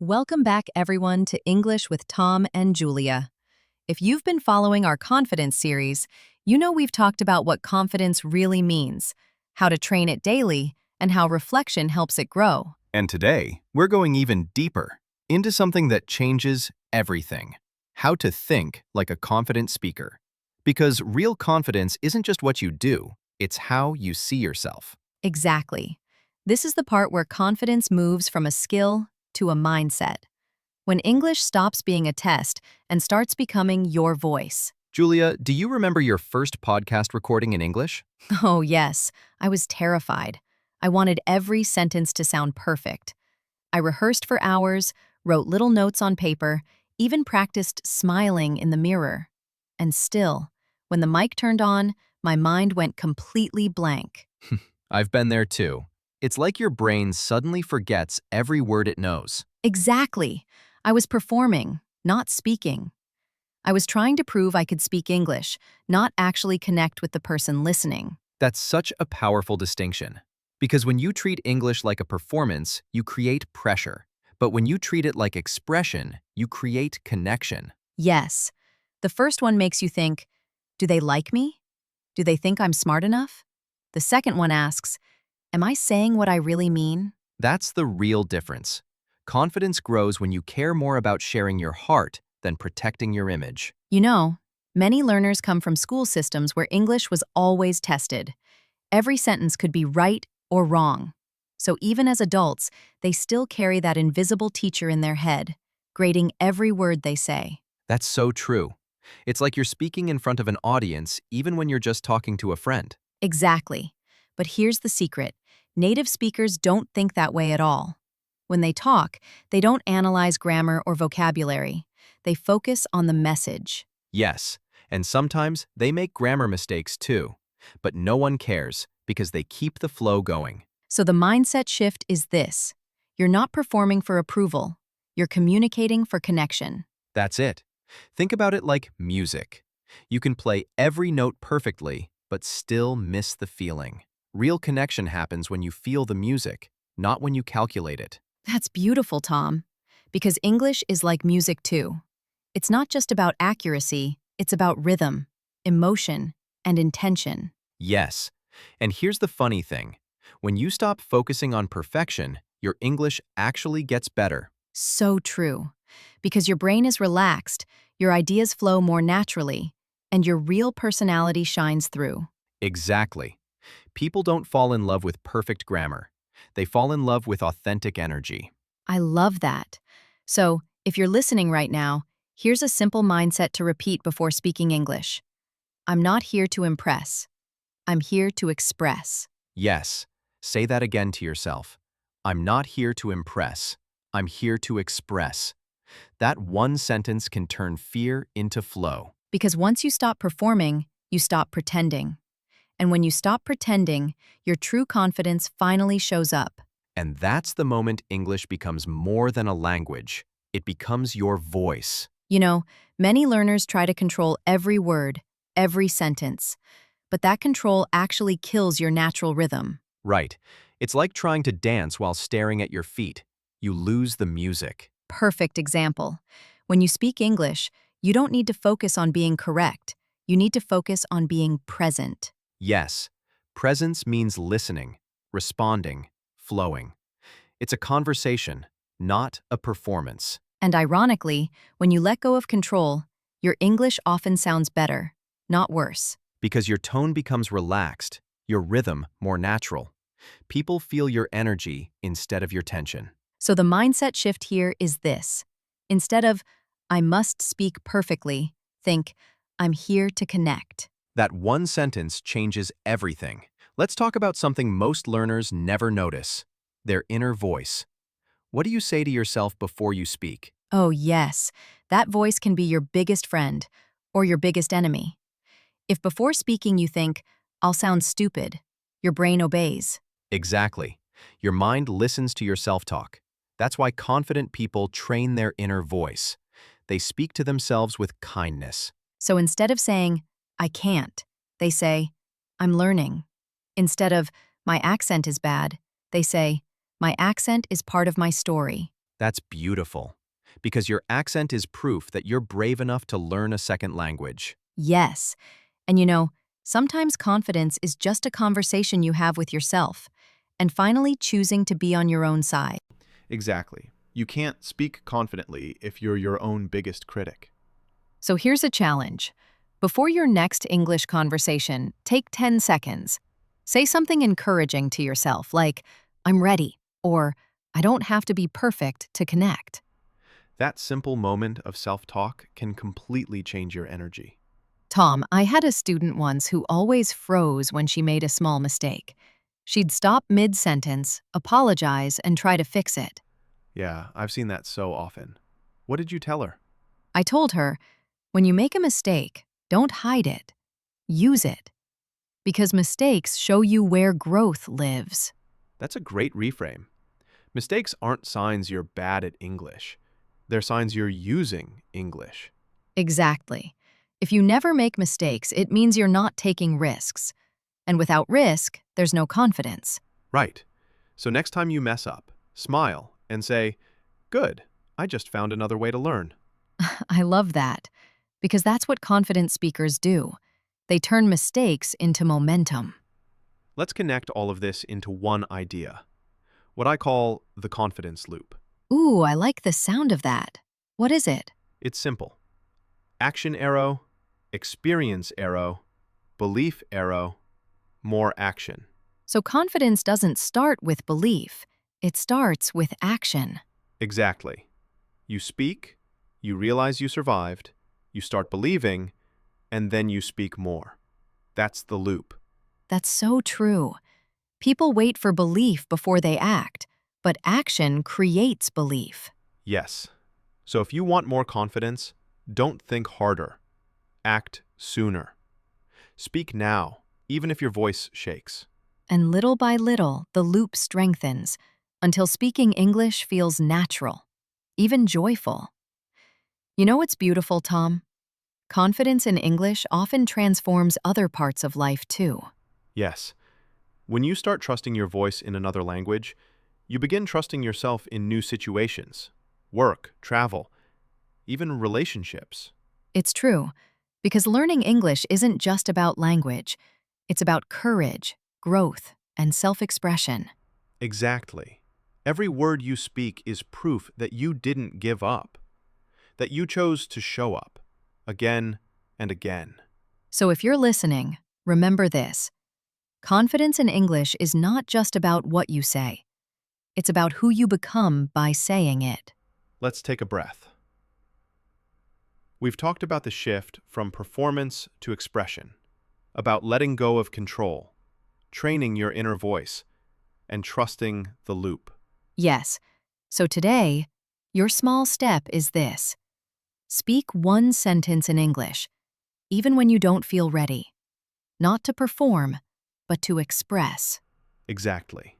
Welcome back, everyone, to English with Tom and Julia. If you've been following our confidence series, you know we've talked about what confidence really means, how to train it daily, and how reflection helps it grow. And today, we're going even deeper into something that changes everything: how to think like a confident speaker. Because real confidence isn't just what you do, it's how you see yourself. Exactly. This is the part where confidence moves from a skill to a mindset. When English stops being a test and starts becoming your voice. Julia, do you remember your first podcast recording in English? Oh, yes, I was terrified. I wanted every sentence to sound perfect. I rehearsed for hours, wrote little notes on paper, even practiced smiling in the mirror. And still, when the mic turned on, my mind went completely blank. I've been there too. It's like your brain suddenly forgets every word it knows. Exactly. I was performing, not speaking. I was trying to prove I could speak English, not actually connect with the person listening. That's such a powerful distinction. Because when you treat English like a performance, you create pressure. But when you treat it like expression, you create connection. Yes. The first one makes you think, do they like me? Do they think I'm smart enough? The second one asks, am I saying what I really mean? That's the real difference. Confidence grows when you care more about sharing your heart than protecting your image. You know, many learners come from school systems where English was always tested. Every sentence could be right or wrong. So even as adults, they still carry that invisible teacher in their head, grading every word they say. That's so true. It's like you're speaking in front of an audience even when you're just talking to a friend. Exactly. But here's the secret. Native speakers don't think that way at all. When they talk, they don't analyze grammar or vocabulary. They focus on the message. Yes, and sometimes they make grammar mistakes too. But no one cares because they keep the flow going. So the mindset shift is this. You're not performing for approval. You're communicating for connection. That's it. Think about it like music. You can play every note perfectly, but still miss the feeling. Real connection happens when you feel the music, not when you calculate it. That's beautiful, Tom. Because English is like music too. It's not just about accuracy, it's about rhythm, emotion, and intention. Yes. And here's the funny thing. When you stop focusing on perfection, your English actually gets better. So true. Because your brain is relaxed, your ideas flow more naturally, and your real personality shines through. Exactly. People don't fall in love with perfect grammar. They fall in love with authentic energy. I love that. So, if you're listening right now, here's a simple mindset to repeat before speaking English. I'm not here to impress. I'm here to express. Yes, say that again to yourself. I'm not here to impress. I'm here to express. That one sentence can turn fear into flow. Because once you stop performing, you stop pretending. And when you stop pretending, your true confidence finally shows up. And that's the moment English becomes more than a language. It becomes your voice. You know, many learners try to control every word, every sentence. But that control actually kills your natural rhythm. Right. It's like trying to dance while staring at your feet. You lose the music. Perfect example. When you speak English, you don't need to focus on being correct. You need to focus on being present. Yes, presence means listening, responding, flowing. It's a conversation, not a performance. And ironically, when you let go of control, your English often sounds better, not worse. Because your tone becomes relaxed, your rhythm more natural. People feel your energy instead of your tension. So the mindset shift here is this. Instead of, I must speak perfectly, think, I'm here to connect. That one sentence changes everything. Let's talk about something most learners never notice: their inner voice. What do you say to yourself before you speak? Oh, yes, that voice can be your biggest friend or your biggest enemy. If before speaking you think, I'll sound stupid, your brain obeys. Exactly. Your mind listens to your self-talk. That's why confident people train their inner voice. They speak to themselves with kindness. So instead of saying, I can't, they say, I'm learning. Instead of, my accent is bad, they say, my accent is part of my story. That's beautiful. Because your accent is proof that you're brave enough to learn a second language. Yes. And sometimes confidence is just a conversation you have with yourself, and finally choosing to be on your own side. Exactly. You can't speak confidently if you're your own biggest critic. So here's a challenge. Before your next English conversation, take 10 seconds. Say something encouraging to yourself, like, I'm ready, or I don't have to be perfect to connect. That simple moment of self-talk can completely change your energy. Tom, I had a student once who always froze when she made a small mistake. She'd stop mid-sentence, apologize, and try to fix it. Yeah, I've seen that so often. What did you tell her? I told her, when you make a mistake, don't hide it. Use it. Because mistakes show you where growth lives. That's a great reframe. Mistakes aren't signs you're bad at English. They're signs you're using English. Exactly. If you never make mistakes, it means you're not taking risks. And without risk, there's no confidence. Right. So next time you mess up, smile and say, "Good, I just found another way to learn." I love that. Because that's what confident speakers do. They turn mistakes into momentum. Let's connect all of this into one idea, what I call the confidence loop. Ooh, I like the sound of that. What is it? It's simple. Action arrow, experience arrow, belief arrow, more action. So confidence doesn't start with belief. It starts with action. Exactly. You speak, you realize you survived, you start believing, and then you speak more. That's the loop. That's so true. People wait for belief before they act, but action creates belief. Yes. So if you want more confidence, don't think harder. Act sooner. Speak now, even if your voice shakes. And little by little, the loop strengthens until speaking English feels natural, even joyful. You know what's beautiful, Tom? Confidence in English often transforms other parts of life too. Yes. When you start trusting your voice in another language, you begin trusting yourself in new situations, work, travel, even relationships. It's true, because learning English isn't just about language. It's about courage, growth, and self-expression. Exactly. Every word you speak is proof that you didn't give up, that you chose to show up, again and again. So if you're listening, remember this. Confidence in English is not just about what you say. It's about who you become by saying it. Let's take a breath. We've talked about the shift from performance to expression, about letting go of control, training your inner voice, and trusting the loop. Yes. So today, your small step is this. Speak one sentence in English, even when you don't feel ready. Not to perform, but to express. Exactly.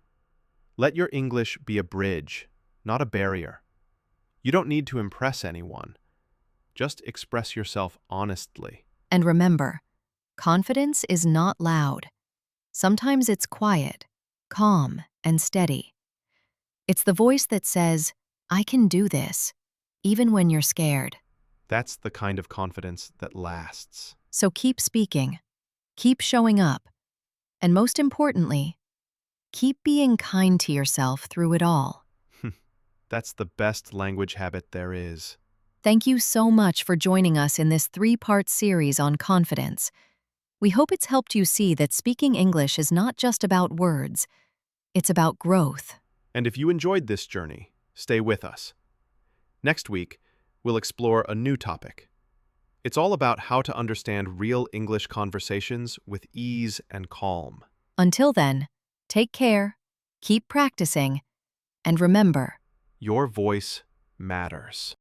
Let your English be a bridge, not a barrier. You don't need to impress anyone. Just express yourself honestly. And remember, confidence is not loud. Sometimes it's quiet, calm, and steady. It's the voice that says, I can do this, even when you're scared. That's the kind of confidence that lasts. So keep speaking, keep showing up, and most importantly, keep being kind to yourself through it all. That's the best language habit there is. Thank you so much for joining us in this 3-part series on confidence. We hope it's helped you see that speaking English is not just about words, it's about growth. And if you enjoyed this journey, stay with us. Next week, we'll explore a new topic. It's all about how to understand real English conversations with ease and calm. Until then, take care, keep practicing, and remember, Your voice matters.